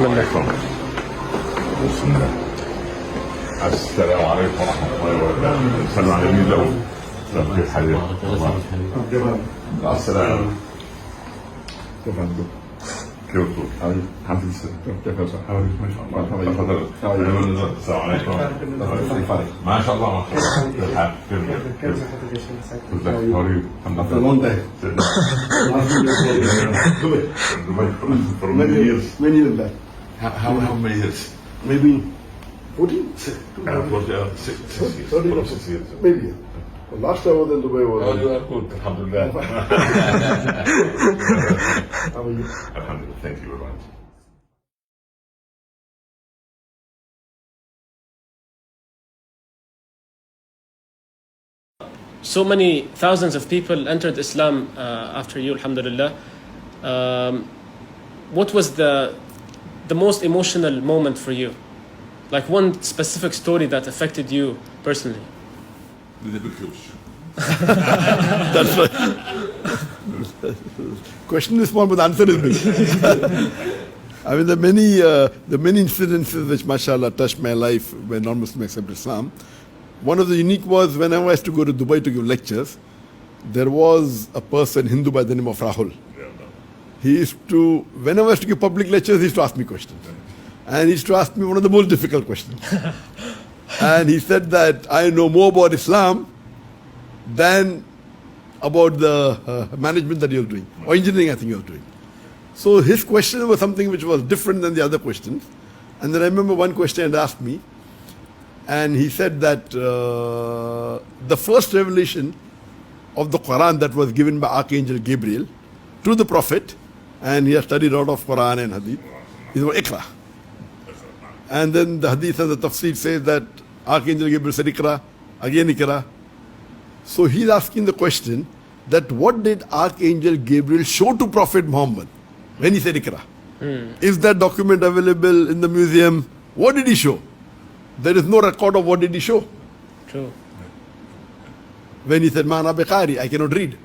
بسم الله. بسم الله. السلام عليكم ورحمة الله وبركاته. السلام على مين لو كيف حالك؟ السلام. كيف عندك؟ كيف الحمد لله. كيف حالك؟ ما شاء الله. تفضل. السلام عليكم. ما شاء الله ما شاء الله. كيف حالك؟ كيف حالك؟ الحمد لله. For many years. Many years back. How many years? Maybe 14? 6 years. Maybe. Well, last time I was in Dubai was... Oh, you are good. Alhamdulillah. How are you? Alhamdulillah. Thank you very much. So many thousands of people entered Islam after you, alhamdulillah. What was the most emotional moment for you? Like one specific story that affected you personally? That's right. Question is small, but the answer is big. I mean, the many incidences which, mashallah, touched my life when non-Muslims accepted Islam. One of the unique was whenever I used to go to Dubai to give lectures, there was a person, Hindu by the name of Rahul. He used to, whenever I used to give public lectures, he used to ask me questions. And he used to ask me one of the most difficult questions. And he said that I know more about Islam than about the management that he was doing, or engineering I think he was doing. So his question was something which was different than the other questions. And then I remember one question he asked me, and he said that the first revelation of the Quran that was given by Archangel Gabriel to the Prophet, and he has studied a lot of Quran and Hadith, is about Iqra. And then the Hadith and the Tafsir says that Archangel Gabriel said Iqra, again Iqra. So he's asking the question that what did Archangel Gabriel show to Prophet Muhammad when he said Iqra? Is that document available in the museum? What did he show? There is no record of what did he show. True. When he said, Ma'ana biqari, I cannot read.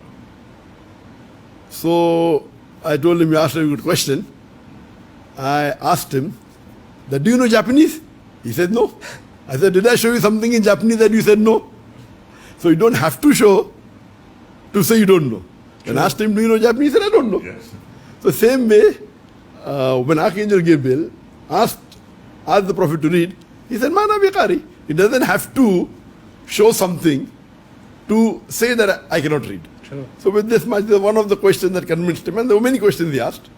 So I told him, you asked a good question. I asked him, that, do you know Japanese? He said, no. I said, did I show you something in Japanese that you said no? So you don't have to show to say you don't know. When I asked him, do you know Japanese? He said, I don't know. Yes. So same way, when Archangel Gabriel asked the Prophet to read, he said, Ma'ana biqari. He doesn't have to show something to say that I cannot read. True. So with this much, one of the questions that convinced him, and there were many questions he asked.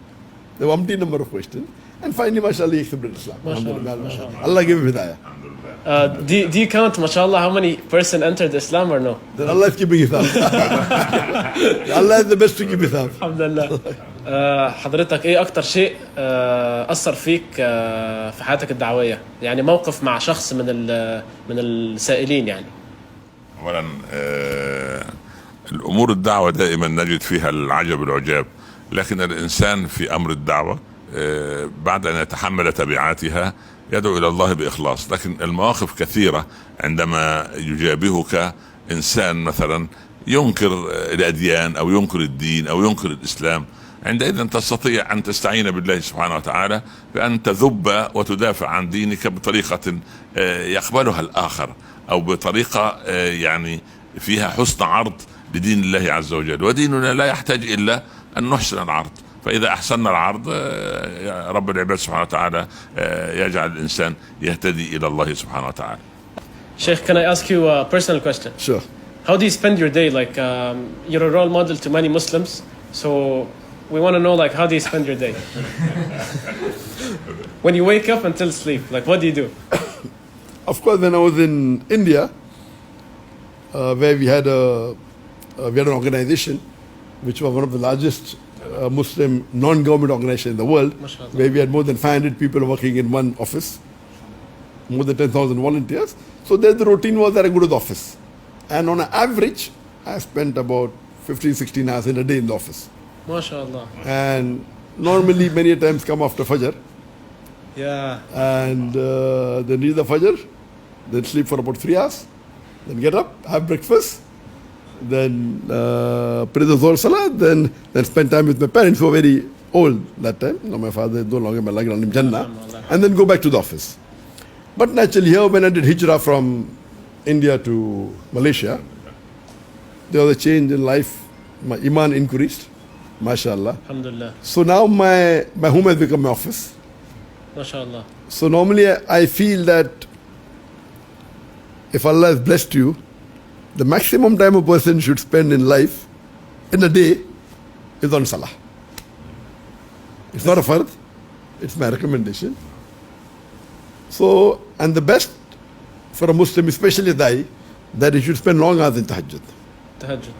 There were umpteen number of questions. And finally, mashallah, he accepted Islam. Alhamdulillah. Allah gave him hidayah. Do you count, mashallah, how many person entered Islam or no? Then Allah is keeping his Allah is the best to keep his alhamdulillah. حضرتك ايه اكتر شيء اثر فيك في حياتك الدعويه؟ يعني موقف مع شخص من السائلين يعني. اولا الامور الدعوه دائما نجد فيها العجب العجاب، لكن الانسان في امر الدعوه بعد ان يتحمل تبعاتها يدعو الى الله باخلاص. لكن المواقف كثيره عندما يجابهك انسان مثلا ينكر الاديان او ينكر الدين او ينكر الاسلام، عندئذ تستطيع ان تستعين بالله سبحانه وتعالى بان تذب وتدافع عن دينك بطريقه يقبلها الاخر، او بطريقه يعني فيها حسن عرض لدين الله عز وجل. وديننا لا يحتاج الا ان نحسن العرض، فاذا احسننا العرض رب العباد سبحانه وتعالى يجعل الانسان يهتدي الى الله سبحانه وتعالى. Sheikh, can I ask you a personal question? Sure. How do you spend your day? Like you're a role model to many Muslims, so we want to know, like, how do you spend your day? When you wake up until sleep, like, what do you do? Of course, when I was in India, where we had an organization which was one of the largest Muslim non-government organizations in the world, MashaAllah. where we had more than 500 people working in one office, more than 10,000 volunteers. So there the routine was that I go to the office. And on an average, I spent about 15, 16 hours in a day in the office. MashaAllah. And normally many times come after Fajr. Yeah. And then read the Fajr, then sleep for about 3 hours, then get up, have breakfast, then pray the Zohar Salah, then spend time with my parents who are very old that time. Now my father is no longer my in Jannah, and then go back to the office. But naturally here when I did hijrah from India to Malaysia, there was a change in life. My iman increased, mashallah. Alhamdulillah. So now my home has become my office. MashaAllah. So normally I feel that if Allah has blessed you, the maximum time a person should spend in life, in a day, is on salah. It's not a fard, it's my recommendation. So, and the best for a Muslim, especially Da'i, that he should spend long hours in tahajjud. Tahajjud.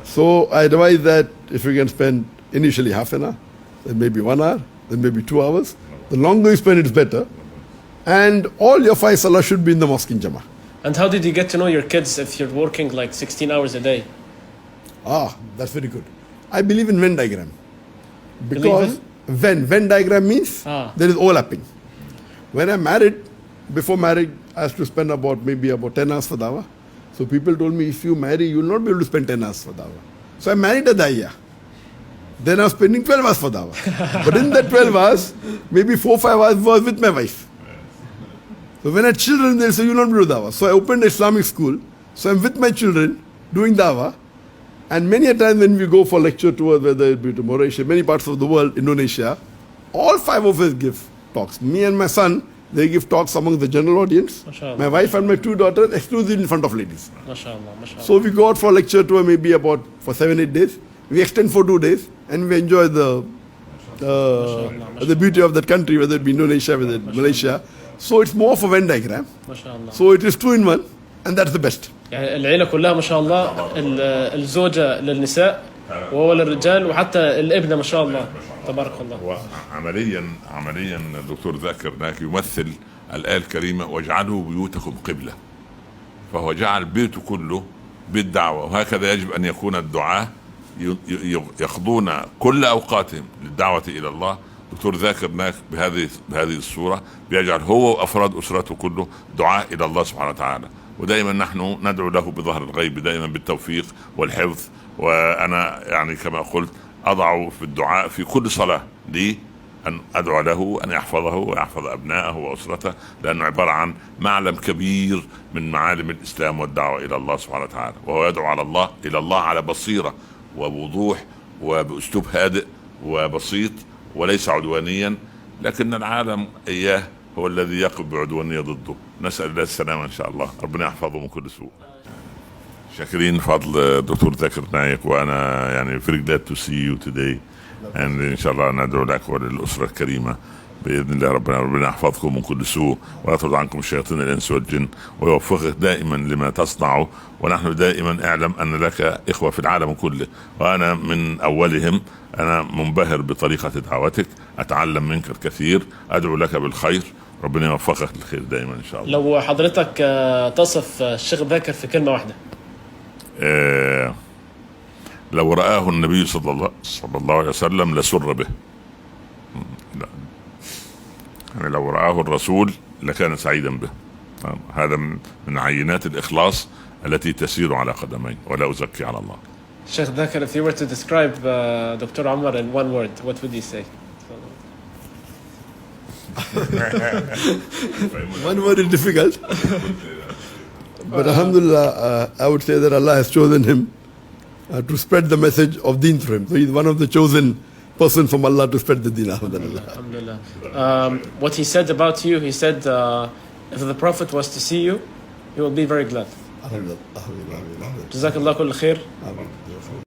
So I advise that if you can spend initially half an hour, then maybe 1 hour, then maybe 2 hours. The longer you spend, it's better. And all your 5 salah should be in the mosque in Jama'ah. And how did you get to know your kids if you're working like 16 hours a day? That's very good. I believe in Venn diagram. Because Venn diagram means there is overlapping. When I'm married, before marriage, I used to spend maybe about 10 hours for dawah. So people told me, if you marry, you will not be able to spend 10 hours for dawah. So I married a Da'iya. Then I was spending 12 hours for dawah. But in that 12 hours, maybe 4-5 hours was with my wife. So when I had children, they say, you will not do dawah. So I opened an Islamic school. So I'm with my children doing dawah. And many a time when we go for lecture tours, whether it be to Mauritius, many parts of the world, Indonesia, all 5 of us give talks. Me and my son, they give talks among the general audience. MashaAllah. My wife and my 2 daughters exclusively in front of ladies. MashaAllah. MashaAllah. So we go out for a lecture tour maybe for 7-8 days. We extend for 2 days and we enjoy the beauty of that country, whether it be Indonesia, whether it be Malaysia. So it's more of a Venn diagram. MashaAllah. So it is 2 in 1 and that's the best. يعني العيلة كلها ما شاء الله، الزوجة للنساء وهو للرجال وحتى الابنة ما شاء الله تبارك الله. وعمليا الدكتور ذاكر نايك يمثل الآية الكريمة واجعلوا بيوتكم قبلة، فهو جعل بيته كله بيت دعوة، وهكذا يجب أن يكون الدعاة يقضون كل أوقاتهم للدعوة إلى الله. دكتور ذاكر نايك بهذه الصورة بيجعل هو وأفراد أسرته كله دعاء إلى الله سبحانه وتعالى، ودائما نحن ندعو له بظهر الغيب دائما بالتوفيق والحفظ. وأنا يعني كما قلت أضع في الدعاء في كل صلاة لي أن أدعو له أن يحفظه ويحفظ أبنائه وأسرته، لأنه عبارة عن معلم كبير من معالم الإسلام والدعوة إلى الله سبحانه وتعالى، وهو يدعو إلى الله على بصيرة ووضوح وبأسلوب هادئ وبسيط وليس عدوانيا، لكن العالم إياه هو الذي يقف بعدوانية ضده. نسأل الله السلامة إن شاء الله، ربنا يحفظه من كل سوء. شاكرين فضل دكتور ذاكر نايك، وأنا يعني very glad to see you today and إن شاء الله ندعو لك وللأسرة الكريمة بإذن الله. ربنا يحفظكم من كل سوء ويطرد عنكم الشياطين الإنس والجن ويوفقك دائما لما تصنعه، ونحن دائما اعلم أن لك إخوة في العالم كله وأنا من أولهم. أنا منبهر بطريقة دعوتك، أتعلم منك الكثير، أدعو لك بالخير، ربنا يوفقك للخير دائما إن شاء الله. لو حضرتك تصف الشيخ ذاكر في كلمة واحدة. لو رآه النبي صلى الله عليه وسلم لسر به. يعني لو رآه الرسول لكان سعيدا به. هذا من عينات الإخلاص التي تسير على قدمين، ولا أزكي على الله. Sheikh Daakir, if you were to describe Dr. Omar in one word, what would you say? One word is difficult. But alhamdulillah, I would say that Allah has chosen him to spread the message of deen through him. So he's one of the chosen person from Allah to spread the deen. Alhamdulillah. What he said about you, he said, if the Prophet was to see you, he will be very glad. Alhamdulillah. جزاك الله كل خير.